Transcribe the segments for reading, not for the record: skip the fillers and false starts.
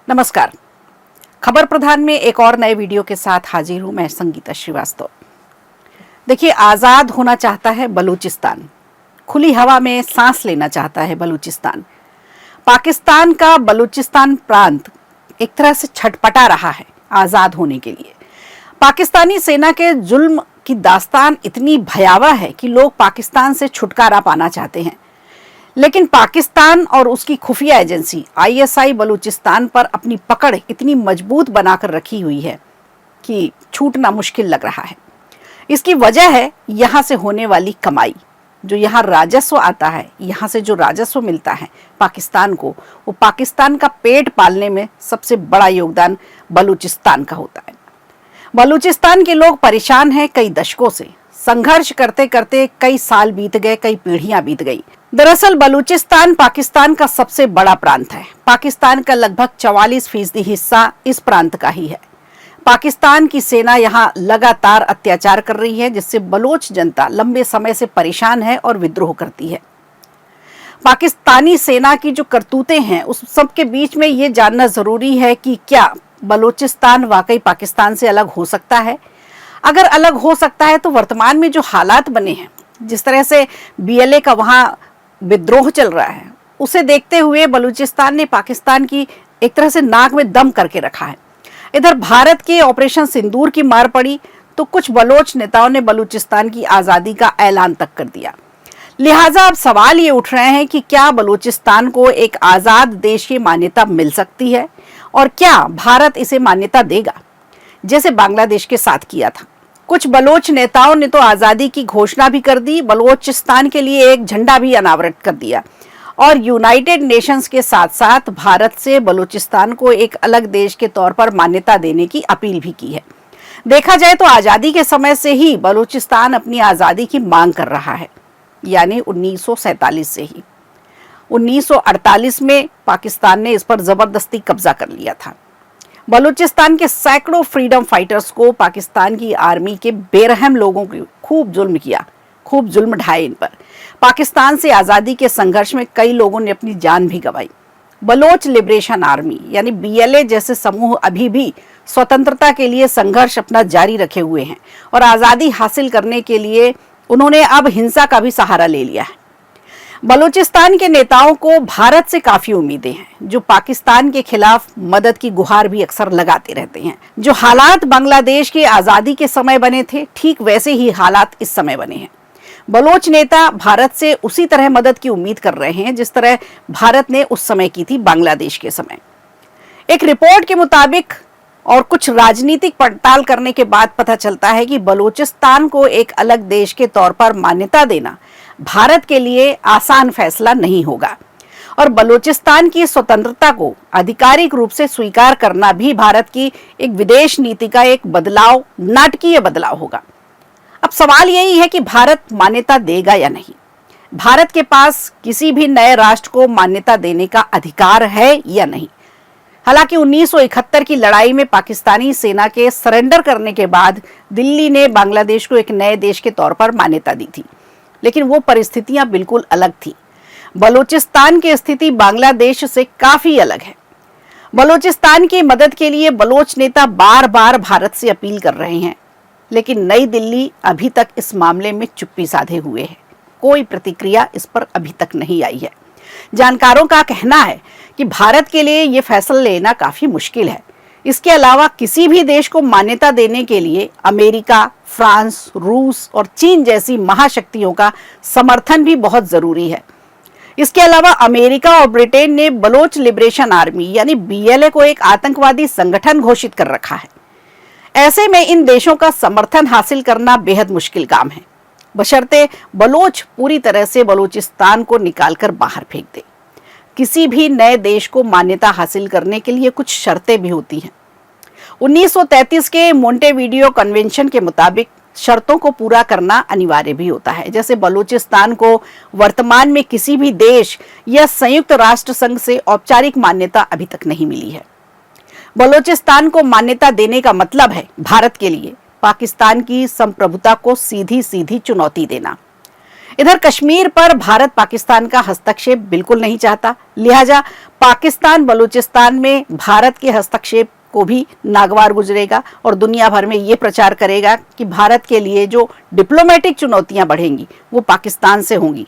नमस्कार। खबर प्रधान में एक और नए वीडियो के साथ हाजिर हूं मैं संगीता श्रीवास्तव। देखिए, आजाद होना चाहता है बलूचिस्तान, खुली हवा में सांस लेना चाहता है बलूचिस्तान। पाकिस्तान का बलूचिस्तान प्रांत एक तरह से छटपटा रहा है आजाद होने के लिए। पाकिस्तानी सेना के जुल्म की दास्तान इतनी भयावह है कि लोग पाकिस्तान से छुटकारा पाना चाहते हैं, लेकिन पाकिस्तान और उसकी खुफिया एजेंसी आईएसआई बलूचिस्तान पर अपनी पकड़ इतनी मजबूत बनाकर रखी हुई है कि छूटना मुश्किल लग रहा है। इसकी वजह है यहाँ से होने वाली कमाई। जो यहाँ राजस्व आता है, यहाँ से जो राजस्व मिलता है पाकिस्तान को, वो पाकिस्तान का पेट पालने में सबसे बड़ा योगदान बलूचिस्तान का होता है। बलूचिस्तान के लोग परेशान हैं कई दशकों से। संघर्ष करते करते कई साल बीत गए, कई पीढ़ियां बीत गई। दरअसल बलूचिस्तान पाकिस्तान का सबसे बड़ा प्रांत है। पाकिस्तान का लगभग 44% हिस्सा इस प्रांत का ही है। पाकिस्तान की सेना यहाँ लगातार अत्याचार कर रही है, जिससे बलोच जनता लंबे समय से परेशान है और विद्रोह करती है। पाकिस्तानी सेना की जो करतूतें हैं, उस सब के बीच में ये जानना जरूरी है कि क्या बलूचिस्तान वाकई पाकिस्तान से अलग हो सकता है। अगर अलग हो सकता है तो वर्तमान में जो हालात बने हैं, जिस तरह से बीएलए का वहाँ विद्रोह चल रहा है, उसे देखते हुए बलूचिस्तान ने पाकिस्तान की एक तरह से नाक में दम करके रखा है। इधर भारत के ऑपरेशन सिंदूर की मार पड़ी तो कुछ बलोच नेताओं ने बलूचिस्तान की आज़ादी का ऐलान तक कर दिया। लिहाजा अब सवाल ये उठ रहे हैं कि क्या बलूचिस्तान को एक आज़ाद देश की मान्यता मिल सकती है, और क्या भारत इसे मान्यता देगा, जैसे बांग्लादेश के साथ किया था। कुछ बलोच नेताओं ने तो आज़ादी की घोषणा भी कर दी, बलूचिस्तान के लिए एक झंडा भी अनावरण कर दिया और यूनाइटेड नेशंस के साथ साथ भारत से बलूचिस्तान को एक अलग देश के तौर पर मान्यता देने की अपील भी की है। देखा जाए तो आज़ादी के समय से ही बलूचिस्तान अपनी आज़ादी की मांग कर रहा है, यानी 1947 से ही। 1948 में पाकिस्तान ने इस पर जबरदस्ती कब्जा कर लिया था। बलूचिस्तान के सैकड़ों फ्रीडम फाइटर्स को पाकिस्तान की आर्मी के बेरहम लोगों को खूब जुल्म ढाए इन पर। पाकिस्तान से आज़ादी के संघर्ष में कई लोगों ने अपनी जान भी गंवाई। बलोच लिबरेशन आर्मी यानी बीएलए जैसे समूह अभी भी स्वतंत्रता के लिए संघर्ष अपना जारी रखे हुए हैं और आज़ादी हासिल करने के लिए उन्होंने अब हिंसा का भी सहारा ले लिया है। बलूचिस्तान के नेताओं को भारत से काफी उम्मीदें हैं, जो पाकिस्तान के खिलाफ मदद की गुहार भी अक्सर लगाते रहते हैं। जो हालात बांग्लादेश के आज़ादी के समय बने थे, ठीक वैसे ही हालात इस समय बने हैं। बलोच नेता भारत से उसी तरह मदद की उम्मीद कर रहे हैं जिस तरह भारत ने उस समय की थी बांग्लादेश के समय। एक रिपोर्ट के मुताबिक और कुछ राजनीतिक पड़ताल करने के बाद पता चलता है कि बलूचिस्तान को एक अलग देश के तौर पर मान्यता देना भारत के लिए आसान फैसला नहीं होगा, और बलूचिस्तान की स्वतंत्रता को आधिकारिक रूप से स्वीकार करना भी भारत की एक विदेश नीति का एक बदलाव, नाटकीय बदलाव होगा। अब सवाल यही है कि भारत मान्यता देगा या नहीं। भारत के पास किसी भी नए राष्ट्र को मान्यता देने का अधिकार है या नहीं। हालांकि 1971 की लड़ाई में पाकिस्तानी सेना के सरेंडर करने के बाद दिल्ली ने बांग्लादेश को एक नए देश के तौर पर मान्यता दी थी, लेकिन वो परिस्थितियां बिल्कुल अलग थी। बलूचिस्तान की स्थिति बांग्लादेश से काफी अलग है। बलूचिस्तान की मदद के लिए बलोच नेता बार बार भारत से अपील कर रहे हैं, लेकिन नई दिल्ली अभी तक इस मामले में चुप्पी साधे हुए है। कोई प्रतिक्रिया इस पर अभी तक नहीं आई है। जानकारों का कहना है कि भारत के लिए ये फैसला लेना काफी मुश्किल है। इसके अलावा किसी भी देश को मान्यता देने के लिए अमेरिका, फ्रांस, रूस और चीन जैसी महाशक्तियों का समर्थन भी बहुत जरूरी है। इसके अलावा अमेरिका और ब्रिटेन ने बलोच लिबरेशन आर्मी यानी बीएलए को एक आतंकवादी संगठन घोषित कर रखा है। ऐसे में इन देशों का समर्थन हासिल करना बेहद मुश्किल काम है, बशर्ते बलोच पूरी तरह से बलूचिस्तान को निकालकर बाहर फेंक दे। किसी भी नए देश को मान्यता हासिल करने के लिए कुछ शर्तें भी होती हैं। 1933 के मोंटेवीडियो कन्वेंशन के मुताबिक शर्तों को पूरा करना अनिवार्य भी होता है, जैसे बलूचिस्तान को वर्तमान में किसी भी देश या संयुक्त राष्ट्र संघ से औपचारिक मान्यता अभी तक नहीं मिली है। बलूचिस्तान को मान्यता देने का मतलब है भारत के लिए पाकिस्तान की संप्रभुता को सीधी सीधी चुनौती देना। इधर कश्मीर पर भारत पाकिस्तान का हस्तक्षेप बिल्कुल नहीं चाहता, लिहाजा पाकिस्तान बलूचिस्तान में भारत के हस्तक्षेप को भी नागवार गुजरेगा और दुनिया भर में ये प्रचार करेगा कि भारत के लिए जो डिप्लोमेटिक चुनौतियां बढ़ेंगी वो पाकिस्तान से होंगी।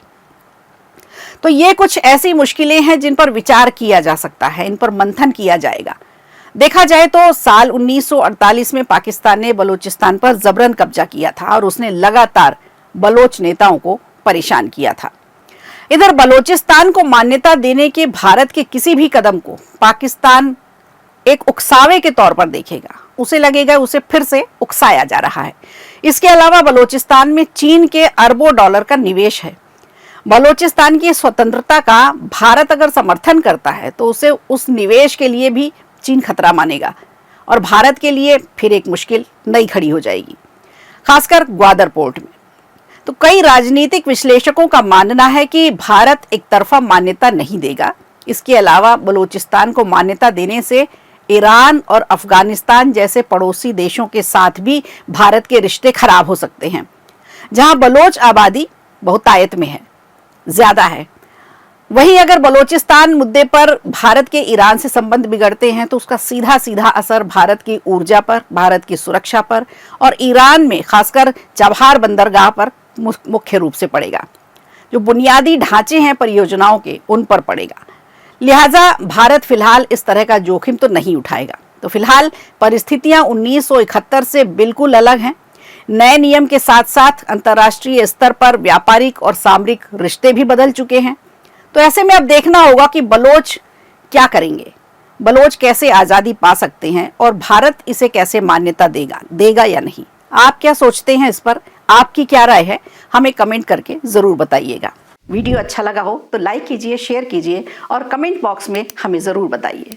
तो ये कुछ ऐसी मुश्किलें हैं जिन पर विचार किया जा सकता है, इन पर मंथन किया जाएगा। देखा जाए तो साल 1948 में पाकिस्तान ने बलूचिस्तान पर जबरन कब्जा किया था और उसने लगातार बलोच नेताओं को परेशान किया था। इधर बलूचिस्तान को मान्यता देने के भारत के किसी भी कदम को पाकिस्तान एक उकसावे के तौर पर देखेगा, उसे लगेगा उसे फिर से उकसाया जा रहा है। इसके अलावा बलूचिस्तान में चीन के अरबों डॉलर का निवेश है। बलूचिस्तान की स्वतंत्रता का भारत अगर समर्थन करता है तो उसे उस निवेश के लिए भी चीन खतरा मानेगा और भारत के लिए फिर एक मुश्किल नई खड़ी हो जाएगी, खासकर ग्वादर पोर्ट में। तो कई राजनीतिक विश्लेषकों का मानना है कि भारत एक तरफा मान्यता नहीं देगा। इसके अलावा बलूचिस्तान को मान्यता देने से ईरान और अफगानिस्तान जैसे पड़ोसी देशों के साथ भी भारत के रिश्ते खराब हो सकते हैं, जहां बलोच आबादी बहुतायत में है, ज्यादा है। वहीं अगर बलूचिस्तान मुद्दे पर भारत के ईरान से संबंध बिगड़ते हैं तो उसका सीधा सीधा असर भारत की ऊर्जा पर, भारत की सुरक्षा पर और ईरान में खासकर चबहार बंदरगाह पर मुख्य रूप से पड़ेगा। जो बुनियादी ढांचे हैं परियोजनाओं के, उन पर पड़ेगा। लिहाजा भारत फिलहाल इस तरह का जोखिम तो नहीं उठाएगा। तो फिलहाल परिस्थितियां 1971 से बिल्कुल अलग हैं। नए नियम के साथ साथ अंतर्राष्ट्रीय स्तर पर व्यापारिक और सामरिक रिश्ते भी बदल चुके हैं। तो ऐसे में अब देखना होगा कि बलोच क्या करेंगे, बलोच कैसे आज़ादी पा सकते हैं और भारत इसे कैसे मान्यता देगा या नहीं। आप क्या सोचते हैं इस पर? आपकी क्या राय है? हमें कमेंट करके ज़रूर बताइएगा। वीडियो अच्छा लगा हो तो लाइक कीजिए, शेयर कीजिए और कमेंट बॉक्स में हमें ज़रूर बताइए।